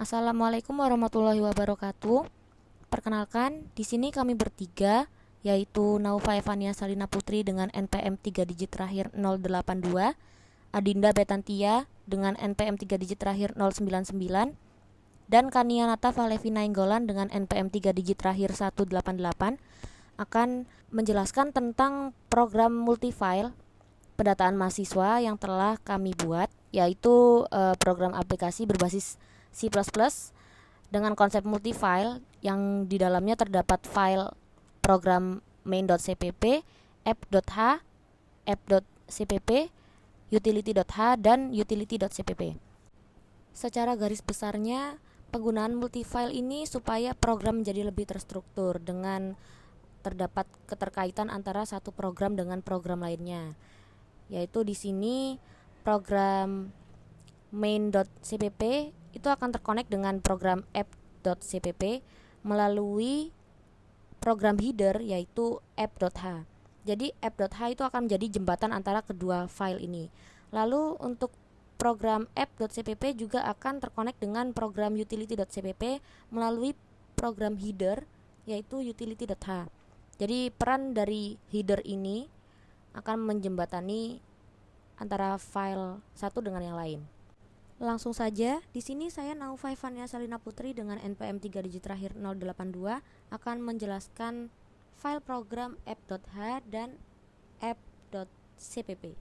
Assalamualaikum warahmatullahi wabarakatuh. Perkenalkan, di sini kami bertiga, yaitu Naufa Evania Salina Putri dengan NPM 3 digit terakhir 082, Adinda Betantia dengan NPM 3 digit terakhir 099, dan Kania Nata Valevi Nainggolan dengan NPM 3 digit terakhir 188 akan menjelaskan tentang program multifile pendataan mahasiswa yang telah kami buat, yaitu program aplikasi berbasis C++ dengan konsep multifile yang di dalamnya terdapat file program main.cpp, app.h, app.cpp, utility.h, dan utility.cpp. Secara garis besarnya, penggunaan multifile ini supaya program menjadi lebih terstruktur dengan terdapat keterkaitan antara satu program dengan program lainnya. Yaitu di sini program main.cpp itu akan terkonek dengan program app.cpp melalui program header yaitu app.h. Jadi app.h itu akan menjadi jembatan antara kedua file ini. Lalu untuk program app.cpp juga akan terkonek dengan program utility.cpp melalui program header yaitu utility.h. Jadi peran dari header ini akan menjembatani antara file satu dengan yang lain. Langsung saja, di sini saya Naufa Evania Salina Putri dengan NPM 3 digit terakhir 082 akan menjelaskan file program app.h dan app.cpp.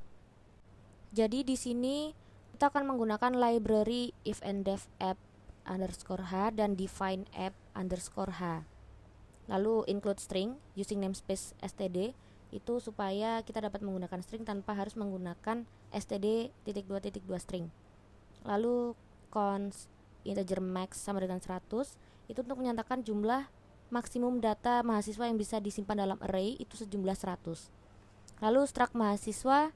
Jadi di sini kita akan menggunakan library if and def app _h dan define app _h. Lalu include string using namespace std itu supaya kita dapat menggunakan string tanpa harus menggunakan std.2.2 string. Lalu const integer max sama dengan 100 itu untuk menyatakan jumlah maksimum data mahasiswa yang bisa disimpan dalam array itu sejumlah 100. Lalu struct mahasiswa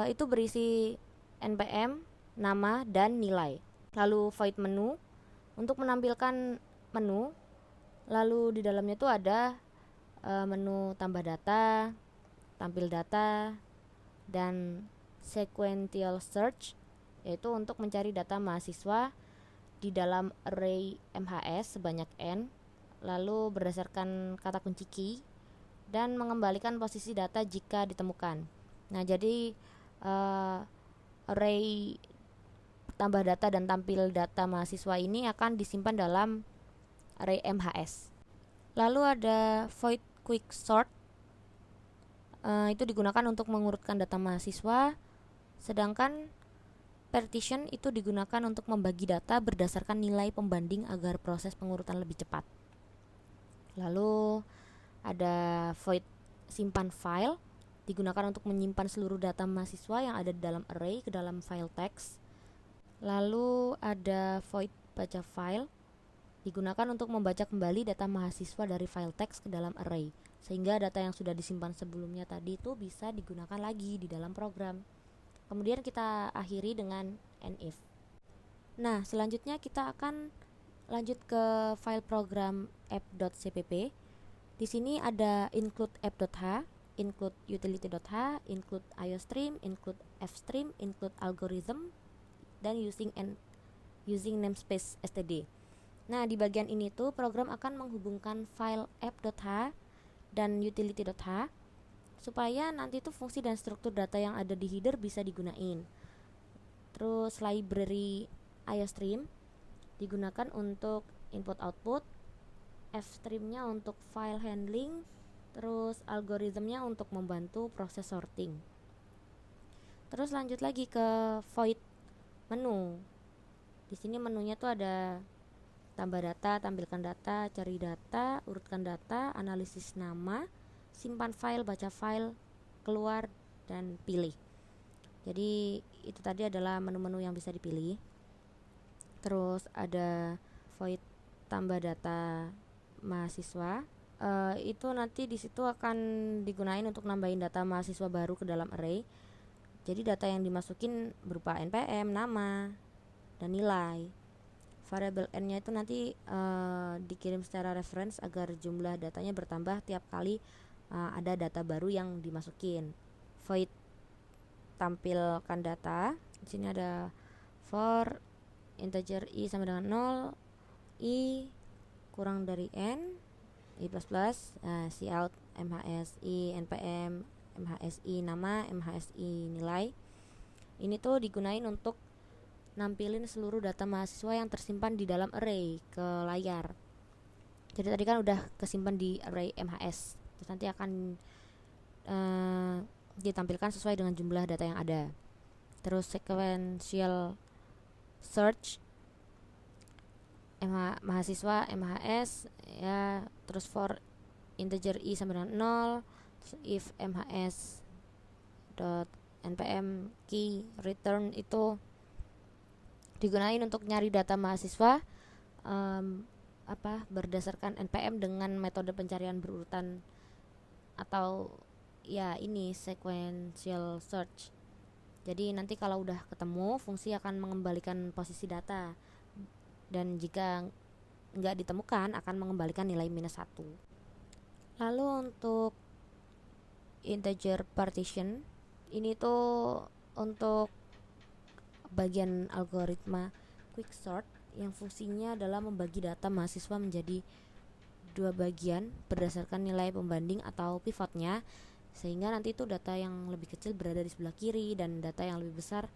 itu berisi npm, nama, dan nilai. Lalu void menu untuk menampilkan menu. Lalu di dalamnya itu ada menu tambah data, tampil data, dan sequential search yaitu untuk mencari data mahasiswa di dalam array MHS sebanyak n, lalu berdasarkan kata kunci key dan mengembalikan posisi data jika ditemukan. Nah, jadi array tambah data dan tampil data mahasiswa ini akan disimpan dalam array MHS. Lalu ada void quick sort, itu digunakan untuk mengurutkan data mahasiswa, sedangkan partition itu digunakan untuk membagi data berdasarkan nilai pembanding agar proses pengurutan lebih cepat. Lalu ada void simpan file, digunakan untuk menyimpan seluruh data mahasiswa yang ada di dalam array ke dalam file text. Lalu ada void baca file, digunakan untuk membaca kembali data mahasiswa dari file text ke dalam array, sehingga data yang sudah disimpan sebelumnya tadi itu bisa digunakan lagi di dalam program. Kemudian kita akhiri dengan nif. Nah, selanjutnya kita akan lanjut ke file program app.cpp. Di sini ada include app.h, include utility.h, include iostream, include fstream, include algorithm, dan using namespace std. Nah, di bagian ini tuh program akan menghubungkan file app.h dan utility.h supaya nanti tuh fungsi dan struktur data yang ada di header bisa digunain. Terus library iostream digunakan untuk input output, fstream-nya untuk file handling, terus algoritmnya untuk membantu proses sorting. Terus lanjut lagi ke void menu. Di sini menunya tuh ada tambah data, tampilkan data, cari data, urutkan data, analisis nama, simpan file, baca file, keluar, dan pilih. Jadi itu tadi adalah menu-menu yang bisa dipilih. Terus ada void tambah data mahasiswa. Itu nanti di situ akan digunain untuk nambahin data mahasiswa baru ke dalam array. Jadi data yang dimasukin berupa npm, nama, dan nilai. Variabel n-nya itu nanti dikirim secara reference agar jumlah datanya bertambah tiap kali ada data baru yang dimasukin. Void tampilkan data. Di sini ada for integer i sama dengan 0, i kurang dari n, i plus plus, cout mhsi npm mhsi nama mhsi nilai. Ini tuh digunain untuk nampilin seluruh data mahasiswa yang tersimpan di dalam array ke layar. Jadi tadi kan udah kesimpan di array MHS, terus nanti akan ditampilkan sesuai dengan jumlah data yang ada. Terus sequential search mahasiswa MHS ya, terus for integer i sama dengan 0, terus if mhs npm key return itu digunain untuk nyari data mahasiswa berdasarkan npm dengan metode pencarian berurutan atau ya ini sequential search. Jadi nanti kalau udah ketemu, fungsi akan mengembalikan posisi data, dan jika nggak ditemukan akan mengembalikan nilai -1. Lalu untuk integer partition, ini tuh untuk bagian algoritma quicksort yang fungsinya adalah membagi data mahasiswa menjadi 2 bagian berdasarkan nilai pembanding atau pivotnya, sehingga nanti itu data yang lebih kecil berada di sebelah kiri dan data yang lebih besar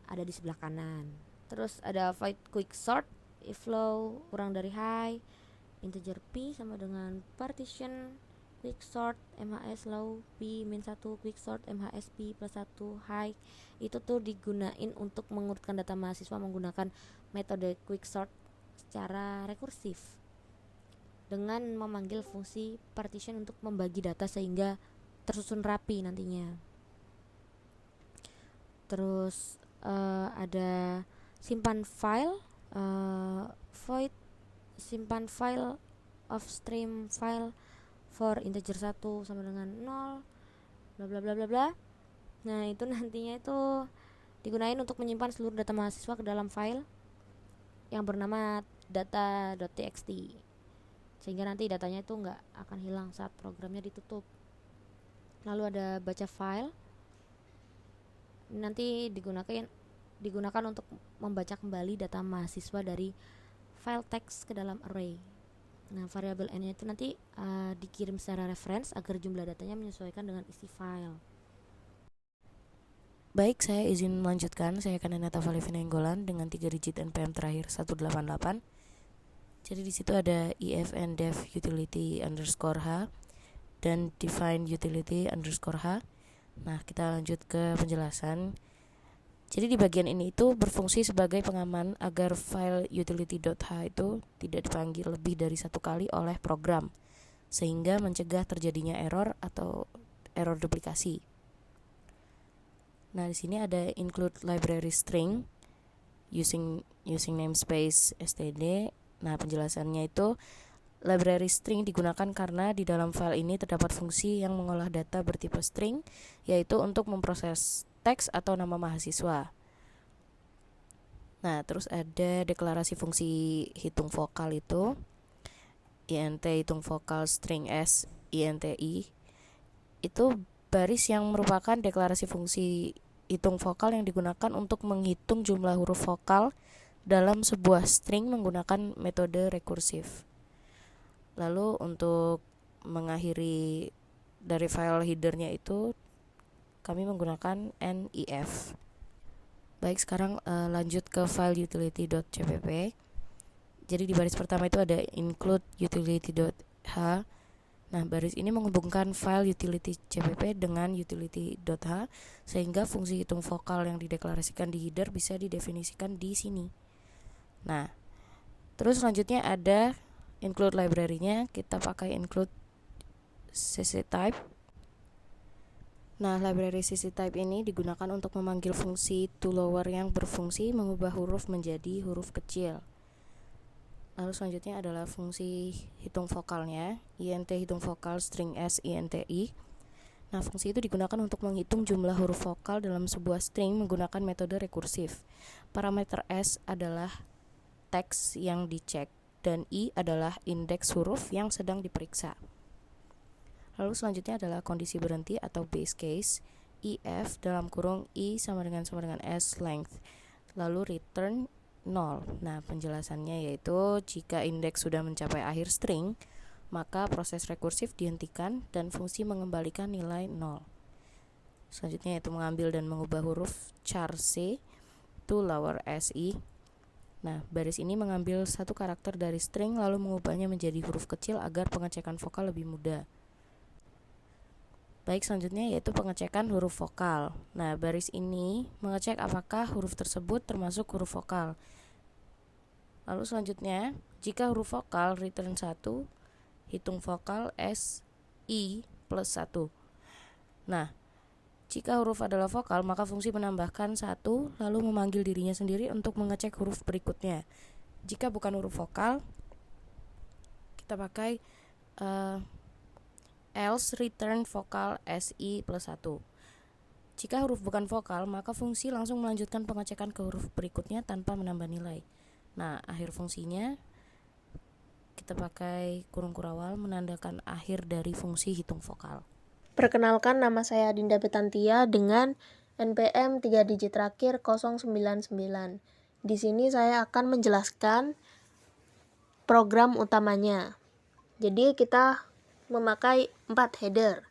ada di sebelah kanan. Terus ada void quicksort if low kurang dari high, integer p sama dengan partition quicksort mhs low p min 1 quicksort mhs p plus 1 high. Itu tuh digunain untuk mengurutkan data mahasiswa menggunakan metode quicksort secara rekursif dengan memanggil fungsi partition untuk membagi data sehingga tersusun rapi nantinya. Terus ada simpan file, void simpan file of stream file for integer 1 sama dengan 0 bla bla bla bla bla. Nah, itu nantinya itu digunain untuk menyimpan seluruh data mahasiswa ke dalam file yang bernama data.txt, sehingga nanti datanya itu nggak akan hilang saat programnya ditutup. Lalu ada baca file, nanti digunakan untuk membaca kembali data mahasiswa dari file teks ke dalam array. Nah, variabel n itu nanti dikirim secara reference agar jumlah datanya menyesuaikan dengan isi file. Baik, saya izin melanjutkan. Saya akan Nenata Valivina Enggolan dengan 3 digit npm terakhir 188. Jadi di situ ada if and def utility _h dan define utility _h. Nah, kita lanjut ke penjelasan. Jadi di bagian ini itu berfungsi sebagai pengaman agar file utility.h itu tidak dipanggil lebih dari 1 kali oleh program, sehingga mencegah terjadinya error atau error duplikasi. Nah, di sini ada include library string using namespace std. Nah, penjelasannya itu library string digunakan karena di dalam file ini terdapat fungsi yang mengolah data bertipe string, yaitu untuk memproses teks atau nama mahasiswa. Nah, terus ada deklarasi fungsi hitung vokal itu int hitung vokal string s inti. Itu baris yang merupakan deklarasi fungsi hitung vokal yang digunakan untuk menghitung jumlah huruf vokal dalam sebuah string menggunakan metode rekursif. Lalu untuk mengakhiri dari file headernya itu kami menggunakan nef. Baik, sekarang lanjut ke file utility.cpp. Jadi di baris pertama itu ada include utility.h. Nah, baris ini menghubungkan file utility cpp dengan utility.h sehingga fungsi hitung vokal yang dideklarasikan di header bisa didefinisikan di sini. Nah, terus selanjutnya ada include library-nya. Kita pakai include cctype. Nah, library cctype ini digunakan untuk memanggil fungsi toLower yang berfungsi mengubah huruf menjadi huruf kecil. Lalu selanjutnya adalah fungsi hitung vokalnya, int hitung vokal string s inti. Nah, fungsi itu digunakan untuk menghitung jumlah huruf vokal dalam sebuah string menggunakan metode rekursif. Parameter s adalah teks yang dicek dan i adalah indeks huruf yang sedang diperiksa. Lalu selanjutnya adalah kondisi berhenti atau base case, if dalam kurung i sama dengan s length. Lalu return 0. Nah, penjelasannya yaitu jika indeks sudah mencapai akhir string, maka proses rekursif dihentikan dan fungsi mengembalikan nilai 0. Selanjutnya yaitu mengambil dan mengubah huruf char C to lower SI. Nah, baris ini mengambil satu karakter dari string lalu mengubahnya menjadi huruf kecil agar pengecekan vokal lebih mudah. Baik, selanjutnya yaitu pengecekan huruf vokal. Nah, baris ini mengecek apakah huruf tersebut termasuk huruf vokal. Lalu selanjutnya, jika huruf vokal return 1, hitung vokal SI plus 1. Nah, jika huruf adalah vokal, maka fungsi menambahkan 1 lalu memanggil dirinya sendiri untuk mengecek huruf berikutnya. Jika bukan huruf vokal, kita pakai else return vokal SI plus 1. Jika huruf bukan vokal, maka fungsi langsung melanjutkan pengecekan ke huruf berikutnya tanpa menambah nilai. Nah, akhir fungsinya kita pakai kurung kurawal menandakan akhir dari fungsi hitung vokal. Perkenalkan, nama saya Dinda Petantia dengan NPM 3 digit terakhir 099. Di sini saya akan menjelaskan program utamanya. Jadi kita memakai 4 header.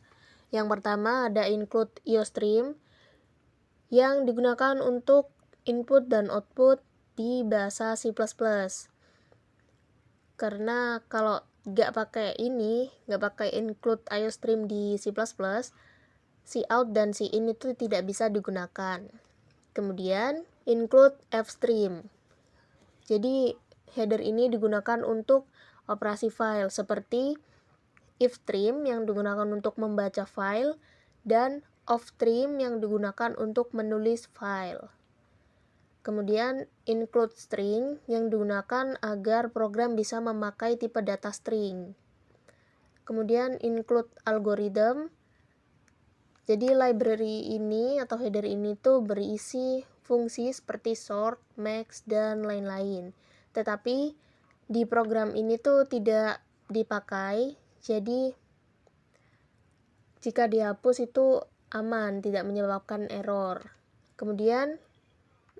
Yang pertama ada include IOStream yang digunakan untuk input dan output di bahasa C++. Karena kalau nggak pakai include IOStream di C++, cout dan cin itu tidak bisa digunakan. Kemudian include fstream. Jadi header ini digunakan untuk operasi file seperti ifstream yang digunakan untuk membaca file dan offstream yang digunakan untuk menulis file. Kemudian include string yang digunakan agar program bisa memakai tipe data string. Kemudian include algorithm. Jadi library ini atau header ini tuh berisi fungsi seperti sort, max, dan lain-lain. Tetapi di program ini tuh tidak dipakai, jadi jika dihapus itu aman, tidak menyebabkan error. Kemudian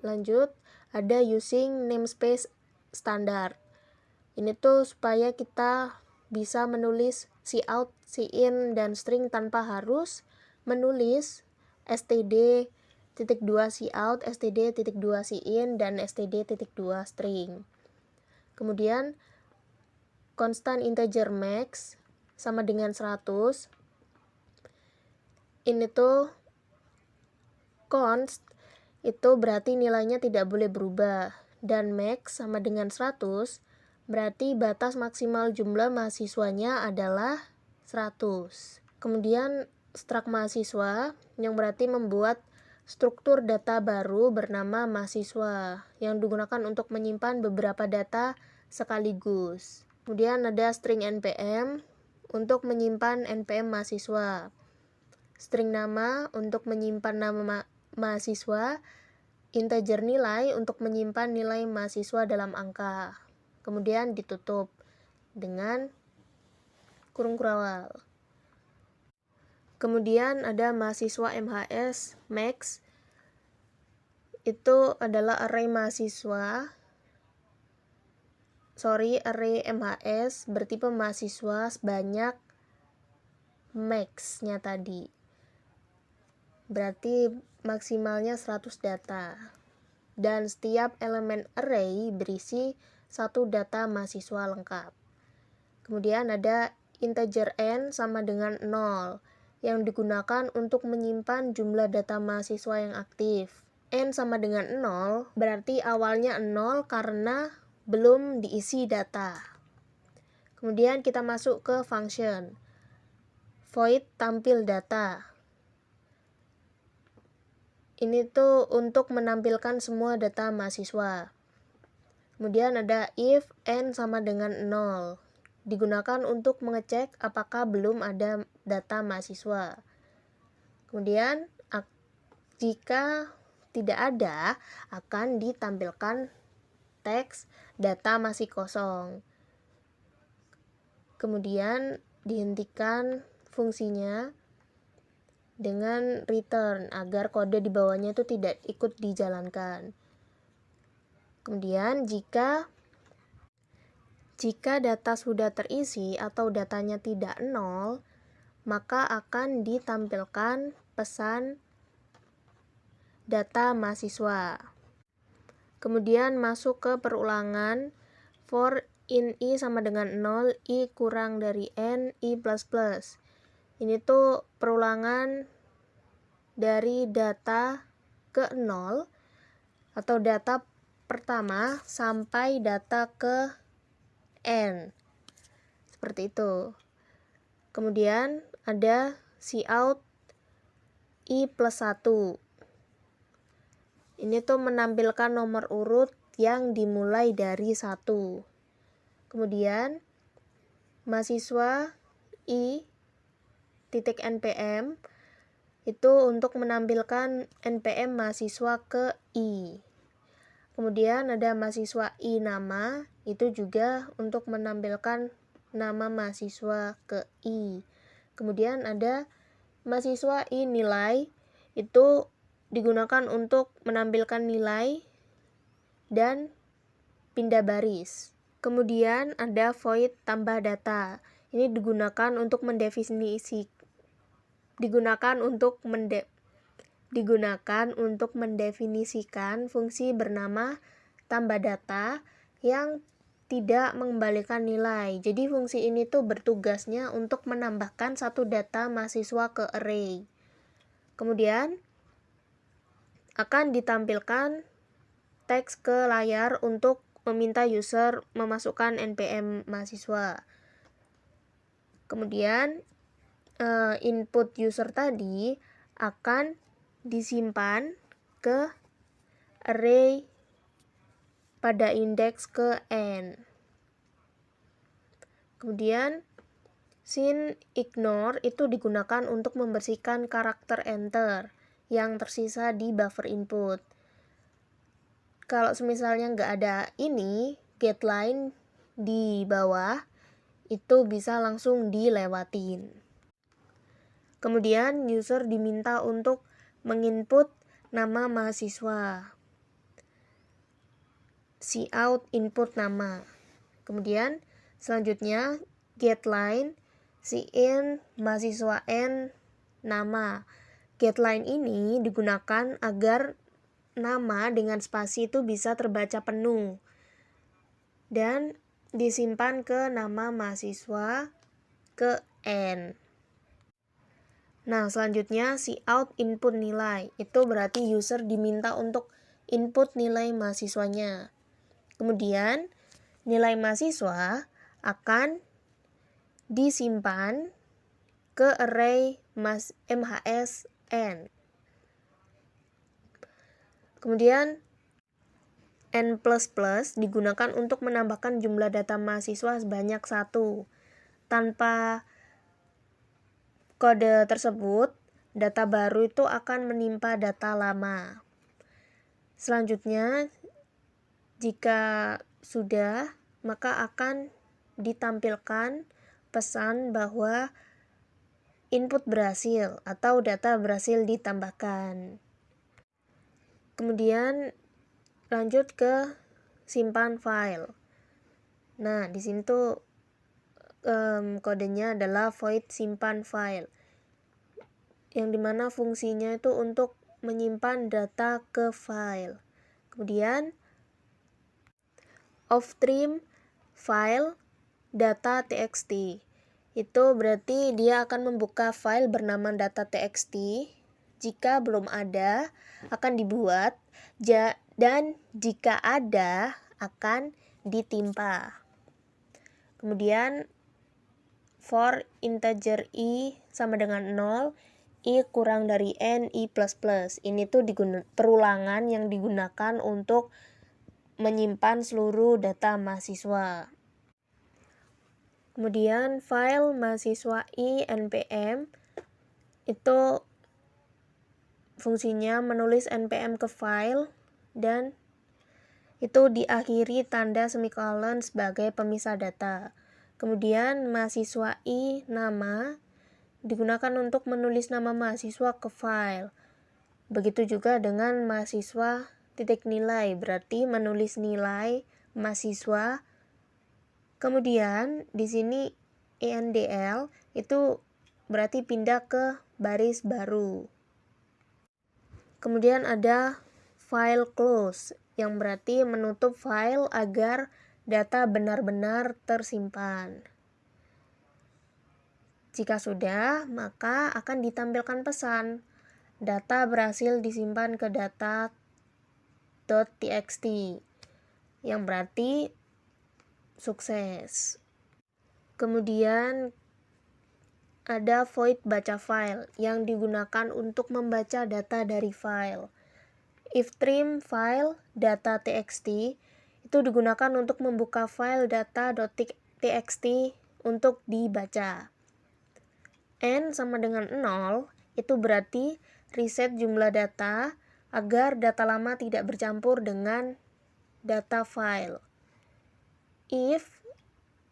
lanjut, ada using namespace standar. Ini tuh supaya kita bisa menulis cout, cin, dan string tanpa harus menulis std.2 cout, std.2 cin, dan std.2 string. Kemudian constant integer max sama dengan 100. Ini tuh const itu berarti nilainya tidak boleh berubah, dan max sama dengan 100 berarti batas maksimal jumlah mahasiswanya adalah 100. Kemudian struct mahasiswa yang berarti membuat struktur data baru bernama mahasiswa yang digunakan untuk menyimpan beberapa data sekaligus. Kemudian ada string npm untuk menyimpan npm mahasiswa, string nama untuk menyimpan nama mahasiswa, integer nilai untuk menyimpan nilai mahasiswa dalam angka. Kemudian ditutup dengan kurung kurawal. Kemudian ada mahasiswa MHS max. Itu adalah array MHS bertipe mahasiswa sebanyak max-nya tadi. Berarti maksimalnya 100 data. Dan setiap elemen array berisi satu data mahasiswa lengkap. Kemudian ada integer n sama dengan 0 yang digunakan untuk menyimpan jumlah data mahasiswa yang aktif. N sama dengan 0 berarti awalnya 0 karena belum diisi data. Kemudian kita masuk ke function void tampil data. Ini tuh untuk menampilkan semua data mahasiswa. Kemudian ada if n sama dengan 0. Digunakan untuk mengecek apakah belum ada data mahasiswa. Kemudian jika tidak ada, akan ditampilkan teks data masih kosong. Kemudian dihentikan fungsinya dengan return agar kode di bawahnya itu tidak ikut dijalankan. Kemudian jika data sudah terisi atau datanya tidak nol, maka akan ditampilkan pesan data mahasiswa. Kemudian masuk ke perulangan for in i sama dengan 0, i kurang dari n, i plus plus. Ini tuh perulangan dari data ke 0 atau data pertama sampai data ke n. Seperti itu. Kemudian ada cout i plus 1. Ini tuh menampilkan nomor urut yang dimulai dari 1. Kemudian mahasiswa i titik npm itu untuk menampilkan npm mahasiswa ke i. Kemudian ada mahasiswa i nama, itu juga untuk menampilkan nama mahasiswa ke i. Kemudian ada mahasiswa i nilai, itu digunakan untuk menampilkan nilai dan pindah baris. Kemudian ada void tambah data. Ini digunakan untuk mendefinisikan fungsi bernama tambah data yang tidak mengembalikan nilai. Jadi fungsi ini tuh bertugasnya untuk menambahkan satu data mahasiswa ke array. Kemudian akan ditampilkan teks ke layar untuk meminta user memasukkan npm mahasiswa. Kemudian input user tadi akan disimpan ke array pada indeks ke n. Kemudian sin ignore itu digunakan untuk membersihkan karakter enter yang tersisa di buffer input. Kalau misalnya nggak ada ini, getLine di bawah, itu bisa langsung dilewatin. Kemudian user diminta untuk menginput nama mahasiswa. Cout input nama. Kemudian selanjutnya getLine in mahasiswa n nama. GetLine ini digunakan agar nama dengan spasi itu bisa terbaca penuh dan disimpan ke nama mahasiswa ke n. Nah, selanjutnya cout input nilai. Itu berarti user diminta untuk input nilai mahasiswanya. Kemudian nilai mahasiswa akan disimpan ke array MHS n. Kemudian n++ digunakan untuk menambahkan jumlah data mahasiswa sebanyak 1. Tanpa kode tersebut, data baru itu akan menimpa data lama. Selanjutnya, jika sudah, maka akan ditampilkan pesan bahwa input berhasil atau data berhasil ditambahkan. Kemudian lanjut ke simpan file. Nah, di sini tuh kodenya adalah void simpan file, yang dimana fungsinya itu untuk menyimpan data ke file. Kemudian off-stream file data txt. Itu berarti dia akan membuka file bernama data.txt. Jika belum ada, akan dibuat, dan jika ada, akan ditimpa. Kemudian for integer i sama dengan 0, i kurang dari n, i plus plus. Ini tuh perulangan yang digunakan untuk menyimpan seluruh data mahasiswa. Kemudian file mahasiswa i npm itu fungsinya menulis npm ke file dan itu diakhiri tanda semikolon sebagai pemisah data. Kemudian mahasiswa i nama digunakan untuk menulis nama mahasiswa ke file. Begitu juga dengan mahasiswa titik nilai, berarti menulis nilai mahasiswa. Kemudian di sini ENDL itu berarti pindah ke baris baru. Kemudian ada file close yang berarti menutup file agar data benar-benar tersimpan. Jika sudah, maka akan ditampilkan pesan data berhasil disimpan ke data.txt yang berarti sukses. Kemudian ada void baca file yang digunakan untuk membaca data dari file. Ifstream file data.txt itu digunakan untuk membuka file data.txt untuk dibaca. N sama dengan 0 itu berarti reset jumlah data agar data lama tidak bercampur dengan data file. If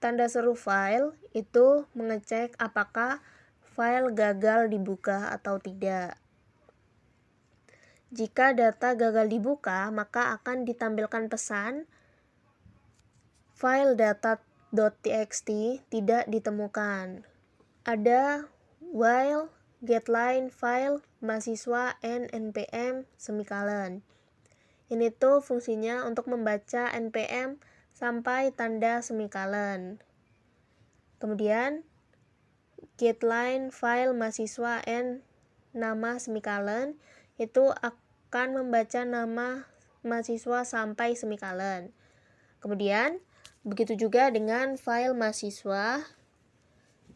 tanda seru file itu mengecek apakah file gagal dibuka atau tidak. Jika data gagal dibuka, maka akan ditampilkan pesan file data.txt tidak ditemukan. Ada while getLine file mahasiswa n npm semikolon. Ini tuh fungsinya untuk membaca npm sampai tanda semikolon. Kemudian getLine file mahasiswa n nama semikolon itu akan membaca nama mahasiswa sampai semikolon. Kemudian begitu juga dengan file mahasiswa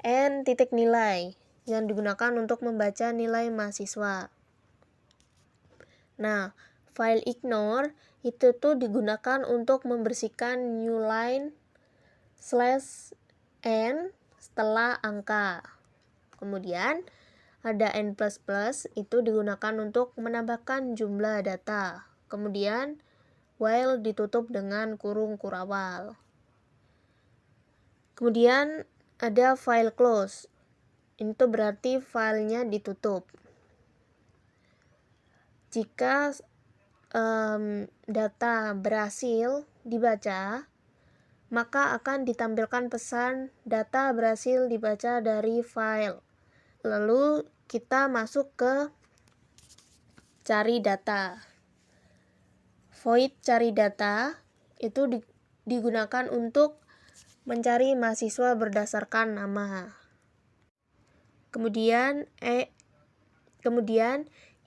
n titik nilai yang digunakan untuk membaca nilai mahasiswa. Nah, file ignore itu tuh digunakan untuk membersihkan new line /n setelah angka. Kemudian ada n++ itu digunakan untuk menambahkan jumlah data. Kemudian while ditutup dengan kurung kurawal. Kemudian ada file close. Itu berarti filenya ditutup. Jika data berhasil dibaca, maka akan ditampilkan pesan data berhasil dibaca dari file. Lalu kita masuk ke cari data. Void cari data itu digunakan untuk mencari mahasiswa berdasarkan nama. Kemudian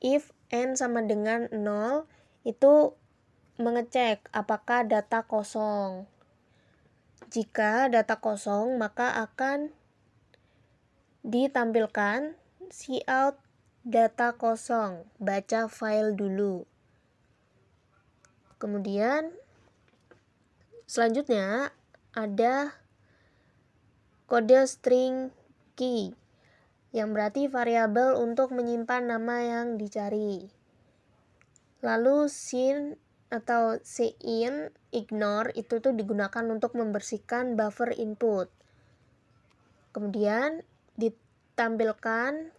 if n sama dengan 0 itu mengecek apakah data kosong. Jika data kosong, maka akan ditampilkan cout data kosong, baca file dulu. Kemudian selanjutnya ada kode string key yang berarti variabel untuk menyimpan nama yang dicari. Lalu sin atau cin ignore itu tuh digunakan untuk membersihkan buffer input. Kemudian ditampilkan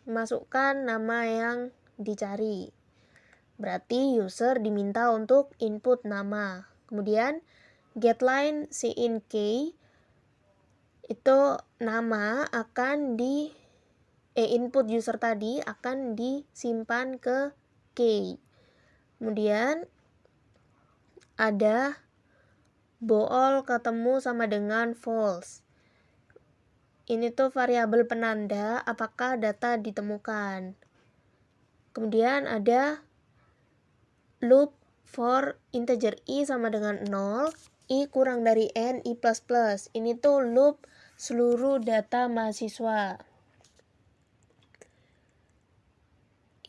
masukkan nama yang dicari. Berarti user diminta untuk input nama. Kemudian getLine cin key itu nama akan input user tadi akan disimpan ke key. Kemudian ada bool ketemu sama dengan false. Ini tuh variabel penanda apakah data ditemukan. Kemudian ada loop for integer i sama dengan 0, i kurang dari n, i++. Ini tuh loop seluruh data mahasiswa.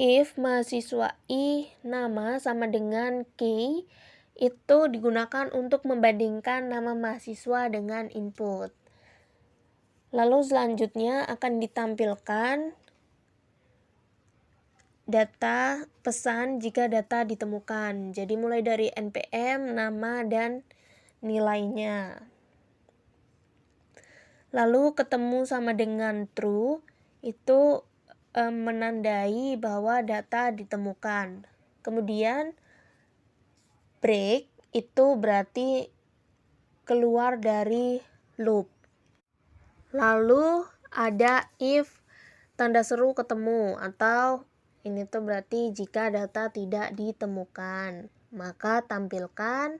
If mahasiswa i nama sama dengan key, itu digunakan untuk membandingkan nama mahasiswa dengan input. Lalu selanjutnya akan ditampilkan data pesan jika data ditemukan. Jadi mulai dari npm, nama, dan nilainya. Lalu ketemu sama dengan true, itu menandai bahwa data ditemukan. Kemudian break itu berarti keluar dari loop. Lalu ada if tanda seru ketemu, atau ini tuh berarti jika data tidak ditemukan, maka tampilkan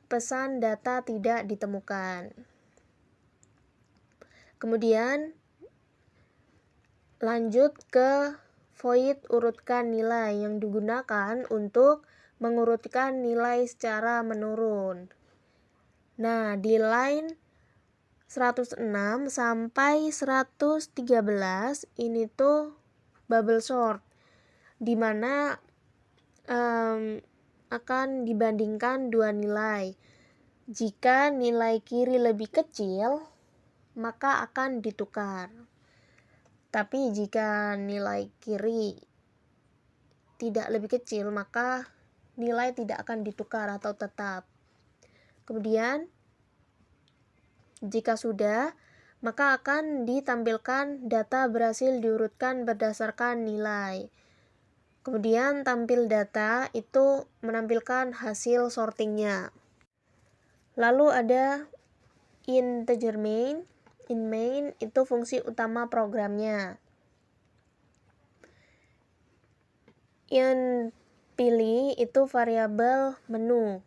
pesan data tidak ditemukan. Kemudian lanjut ke void urutkan nilai yang digunakan untuk mengurutkan nilai secara menurun. Nah, di line 106 sampai 113 ini tuh bubble sort, di mana akan dibandingkan dua nilai. Jika nilai kiri lebih kecil, maka akan ditukar. Tapi jika nilai kiri tidak lebih kecil, maka nilai tidak akan ditukar atau tetap. Kemudian jika sudah, maka akan ditampilkan data berhasil diurutkan berdasarkan nilai. Kemudian tampil data itu menampilkan hasil sortingnya. Lalu ada integer main. In main itu fungsi utama programnya. In pilih itu variabel menu.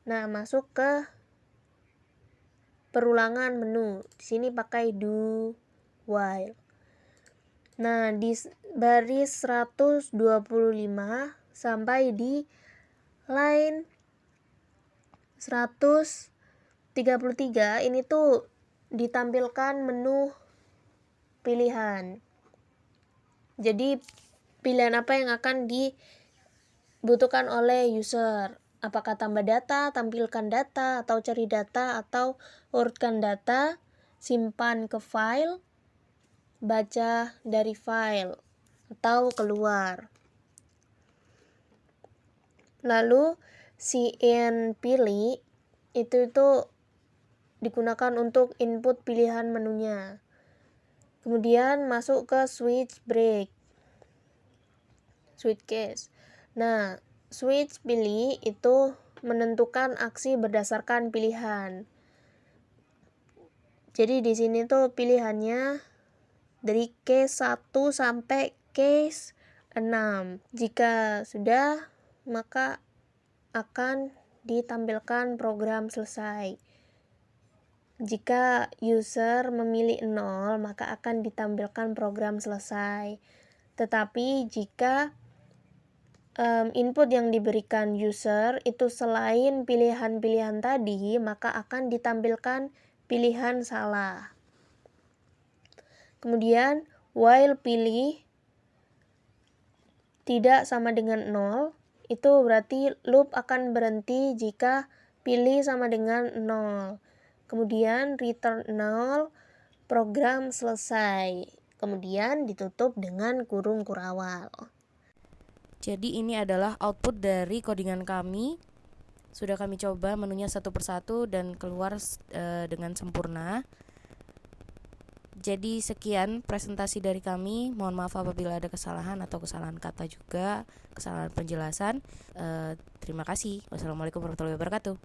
Nah, masuk ke perulangan menu. Di sini pakai do while. Nah, di baris 125 sampai di line 133 ini tuh ditampilkan menu pilihan. Jadi pilihan apa yang akan dibutuhkan oleh user? Apakah tambah data, tampilkan data, atau cari data, atau urutkan data, simpan ke file, baca dari file, atau keluar. Lalu si in pilih itu digunakan untuk input pilihan menunya. Kemudian masuk ke switch break, switch case. Nah, switch pilih itu menentukan aksi berdasarkan pilihan. Jadi di sini tuh pilihannya dari case 1 sampai case 6. Jika sudah, maka akan ditampilkan program selesai. Jika user memilih 0, maka akan ditampilkan program selesai. Tetapi jika input yang diberikan user itu selain pilihan-pilihan tadi, maka akan ditampilkan pilihan salah. Kemudian while pilih tidak sama dengan 0, itu berarti loop akan berhenti jika pilih sama dengan 0. Kemudian return 0, program selesai. Kemudian ditutup dengan kurung kurawal. Jadi ini adalah output dari codingan kami. Sudah kami coba menunya satu persatu dan keluar dengan sempurna. Jadi sekian presentasi dari kami. Mohon maaf apabila ada kesalahan atau kesalahan kata juga, kesalahan penjelasan. Terima kasih. Wassalamualaikum warahmatullahi wabarakatuh.